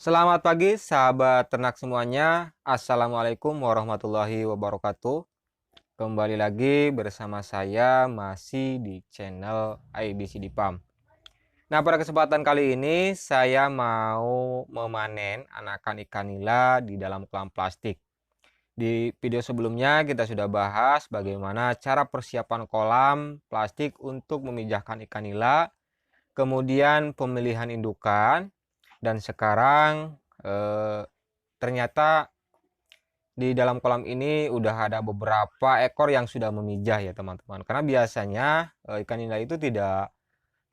Selamat pagi sahabat ternak semuanya. Assalamualaikum warahmatullahi wabarakatuh. Kembali lagi bersama saya masih di channel IBCD Farm. Nah, pada kesempatan kali ini saya mau memanen anakan ikan nila di dalam kolam plastik. Di video sebelumnya kita sudah bahas bagaimana cara persiapan kolam plastik untuk memijahkan ikan nila, kemudian pemilihan indukan, dan sekarang ternyata di dalam kolam ini udah ada beberapa ekor yang sudah memijah ya teman-teman. Karena biasanya ikan nila itu tidak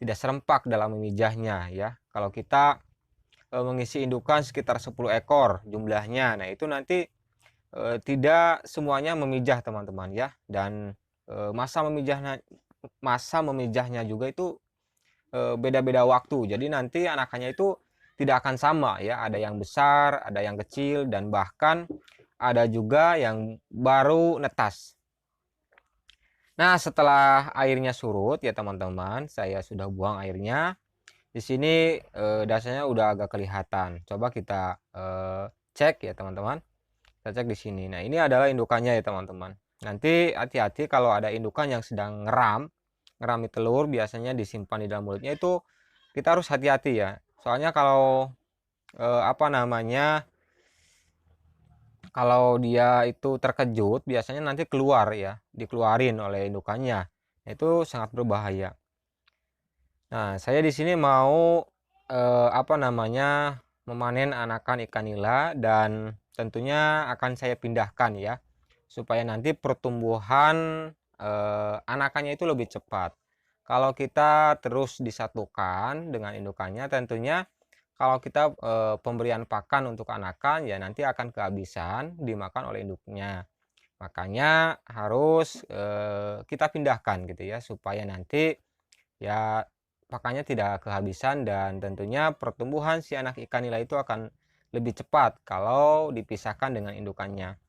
serempak dalam memijahnya ya. Kalau kita mengisi indukan sekitar 10 ekor jumlahnya. Nah, itu nanti tidak semuanya memijah teman-teman ya. Dan masa memijahnya juga itu beda-beda waktu. Jadi nanti anakannya itu tidak akan sama ya. Ada yang besar, ada yang kecil, dan bahkan ada juga yang baru netas. Nah, setelah airnya surut ya teman-teman, saya sudah buang airnya. Di sini dasarnya udah agak kelihatan. Coba kita cek ya teman-teman. Kita cek di sini. Nah, ini adalah indukannya ya teman-teman. Nanti hati-hati kalau ada indukan yang sedang ngerami telur, biasanya disimpan di dalam mulutnya, itu kita harus hati-hati ya. Soalnya kalau apa namanya, kalau dia itu terkejut, biasanya nanti keluar ya, dikeluarin oleh indukannya. Itu sangat berbahaya. Nah, saya di sini mau apa namanya, memanen anakan ikan nila, dan tentunya akan saya pindahkan ya, supaya nanti pertumbuhan anakannya itu lebih cepat. Kalau kita terus disatukan dengan indukannya, tentunya kalau kita pemberian pakan untuk anakan ya nanti akan kehabisan dimakan oleh induknya. Makanya harus kita pindahkan gitu ya, supaya nanti ya pakannya tidak kehabisan, dan tentunya pertumbuhan si anak ikan nila itu akan lebih cepat kalau dipisahkan dengan indukannya.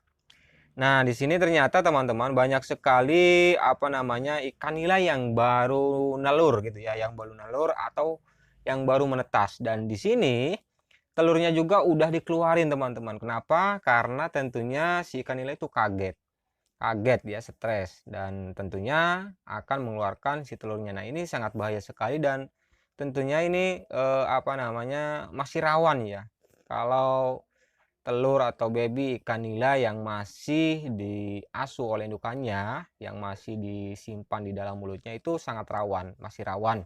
Nah, di sini ternyata teman-teman banyak sekali apa namanya ikan nila yang baru nelur gitu ya, yang baru nelur atau yang baru menetas. Dan di sini telurnya juga udah dikeluarin teman-teman. Kenapa? Karena tentunya si ikan nila itu kaget. Kaget dia, stres, dan tentunya akan mengeluarkan si telurnya. Nah, ini sangat bahaya sekali, dan tentunya ini apa namanya, masih rawan ya. Kalau telur atau baby ikan nila yang masih diasuh oleh indukannya, yang masih disimpan di dalam mulutnya, itu sangat rawan, masih rawan.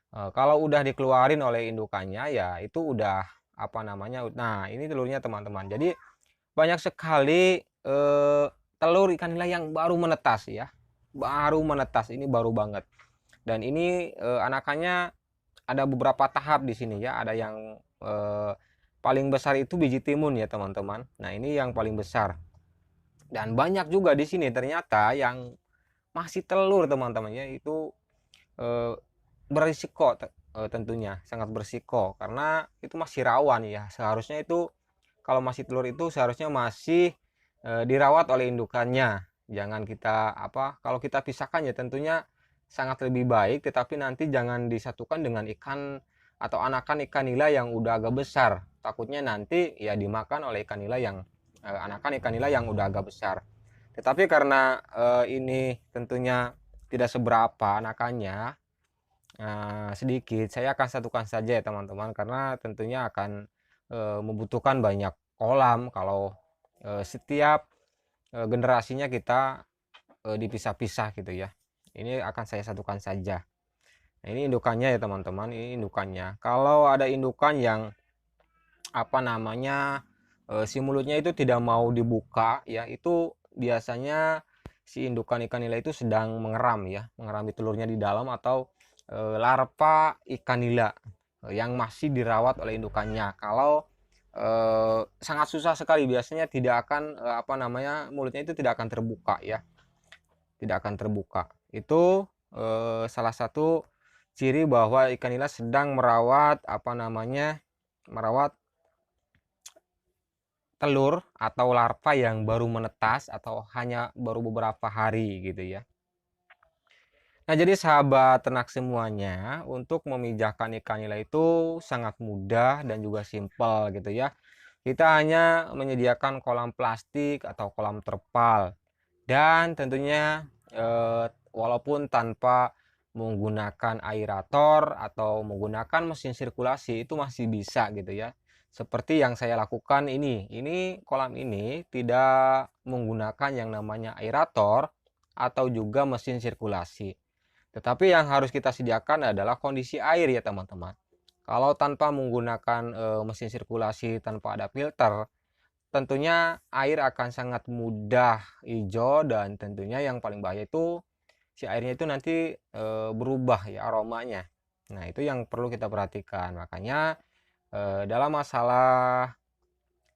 Kalau udah dikeluarin oleh indukannya ya itu udah apa namanya, nah ini telurnya teman-teman. Jadi banyak sekali telur ikan nila yang baru menetas ya, baru menetas, ini baru banget. Dan ini anakannya ada beberapa tahap di sini ya. Ada yang paling besar itu biji timun ya teman-teman. Nah, ini yang paling besar. Dan banyak juga di sini ternyata yang masih telur teman-teman ya. Itu eh, berisiko tentunya, sangat berisiko karena itu masih rawan ya. Seharusnya itu kalau masih telur itu seharusnya masih dirawat oleh indukannya. Jangan kita apa, kalau kita pisahkan ya tentunya sangat lebih baik, tetapi nanti jangan disatukan dengan ikan atau anakan ikan nila yang udah agak besar. Takutnya nanti ya dimakan oleh ikan nila yang anakan ikan nila yang udah agak besar. Tetapi karena ini tentunya tidak seberapa anakannya, sedikit, saya akan satukan saja ya teman-teman, karena tentunya akan membutuhkan banyak kolam kalau setiap generasinya kita dipisah-pisah gitu ya. Ini akan saya satukan saja. Nah, ini indukannya ya teman-teman, ini indukannya. Kalau ada indukan yang apa namanya, si mulutnya itu tidak mau dibuka ya, itu biasanya si indukan ikan nila itu sedang mengeram ya, mengerami telurnya di dalam, atau larva ikan nila yang masih dirawat oleh indukannya. Kalau sangat susah sekali, biasanya tidak akan apa namanya, mulutnya itu tidak akan terbuka ya, tidak akan terbuka. Itu salah satu ciri bahwa ikan nila sedang merawat apa namanya, merawat telur atau larva yang baru menetas atau hanya baru beberapa hari gitu ya. Nah, jadi sahabat ternak semuanya, untuk memijahkan ikan nila itu sangat mudah dan juga simpel gitu ya. Kita hanya menyediakan kolam plastik atau kolam terpal dan tentunya walaupun tanpa menggunakan aerator atau menggunakan mesin sirkulasi itu masih bisa gitu ya. Seperti yang saya lakukan ini kolam ini tidak menggunakan yang namanya aerator atau juga mesin sirkulasi. Tetapi yang harus kita sediakan adalah kondisi air ya teman-teman. Kalau tanpa menggunakan mesin sirkulasi tanpa ada filter, tentunya air akan sangat mudah hijau dan tentunya yang paling bahaya itu si airnya itu nanti berubah ya aromanya. Nah, itu yang perlu kita perhatikan. Makanya dalam masalah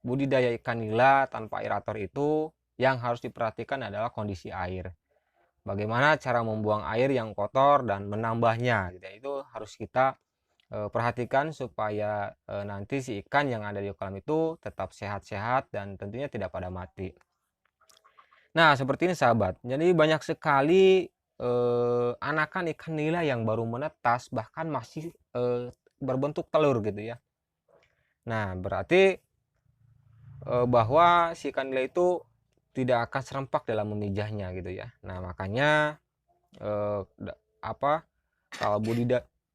budidaya ikan nila tanpa aerator itu yang harus diperhatikan adalah kondisi air. Bagaimana cara membuang air yang kotor dan menambahnya gitu ya. Itu harus kita perhatikan supaya nanti si ikan yang ada di kolam itu tetap sehat-sehat dan tentunya tidak pada mati. Nah, seperti ini sahabat. Jadi banyak sekali anakan ikan nila yang baru menetas bahkan masih berbentuk telur gitu ya. Nah, berarti bahwa si ikan nila itu tidak akan serempak dalam memijahnya gitu ya. Nah, makanya apa kalau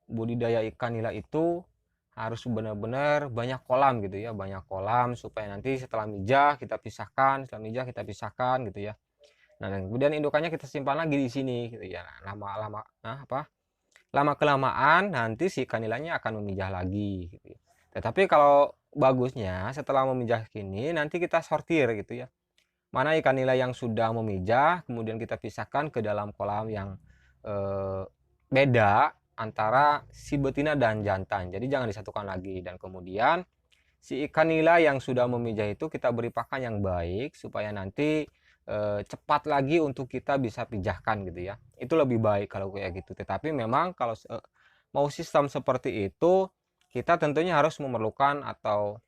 budidaya ikan nila itu harus benar-benar banyak kolam gitu ya, banyak kolam supaya nanti setelah mijah kita pisahkan, setelah mijah kita pisahkan gitu ya. Nah, dan kemudian indukannya kita simpan lagi di sini gitu ya. Lama-lama lama kelamaan nanti si ikan nilainya akan memijah lagi gitu ya. Tetapi kalau bagusnya setelah memijah ini nanti kita sortir gitu ya. Mana ikan nila yang sudah memijah, kemudian kita pisahkan ke dalam kolam yang beda antara si betina dan jantan. Jadi jangan disatukan lagi. Dan kemudian si ikan nila yang sudah memijah itu kita beri pakan yang baik supaya nanti cepat lagi untuk kita bisa pijahkan gitu ya. Itu lebih baik kalau kayak gitu. Tetapi memang kalau mau sistem seperti itu kita tentunya harus memerlukan atau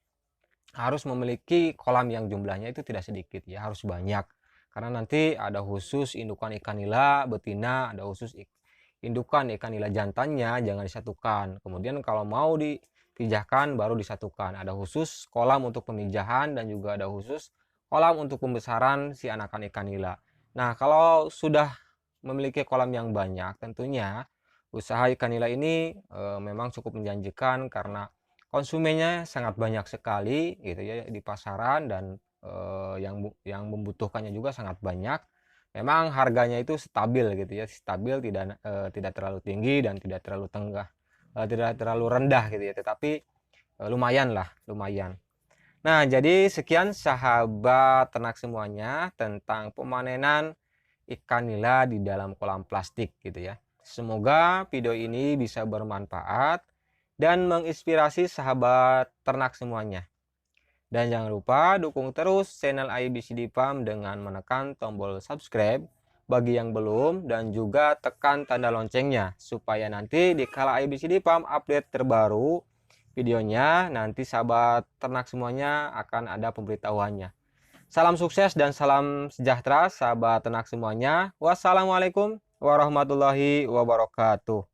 harus memiliki kolam yang jumlahnya itu tidak sedikit ya, harus banyak. Karena nanti ada khusus indukan ikan nila betina, ada khusus indukan ikan nila jantannya, jangan disatukan. Kemudian kalau mau dipijahkan baru disatukan. Ada khusus kolam untuk pemijahan dan juga ada khusus kolam untuk pembesaran si anakan ikan nila. Nah, kalau sudah memiliki kolam yang banyak, tentunya usaha ikan nila ini memang cukup menjanjikan karena konsumennya sangat banyak sekali gitu ya di pasaran dan yang membutuhkannya juga sangat banyak. Memang harganya itu stabil gitu ya, stabil tidak terlalu tinggi dan tidak terlalu tidak terlalu rendah gitu ya, tetapi lumayan lah, lumayan. Nah, jadi sekian sahabat ternak semuanya tentang pemanenan ikan nila di dalam kolam plastik gitu ya. Semoga video ini bisa bermanfaat dan menginspirasi sahabat ternak semuanya. Dan jangan lupa dukung terus channel ABCD Farm dengan menekan tombol subscribe bagi yang belum dan juga tekan tanda loncengnya supaya nanti di kala ABCD Farm update terbaru videonya nanti sahabat ternak semuanya akan ada pemberitahuannya. Salam sukses dan salam sejahtera sahabat ternak semuanya. Wassalamualaikum warahmatullahi wabarakatuh.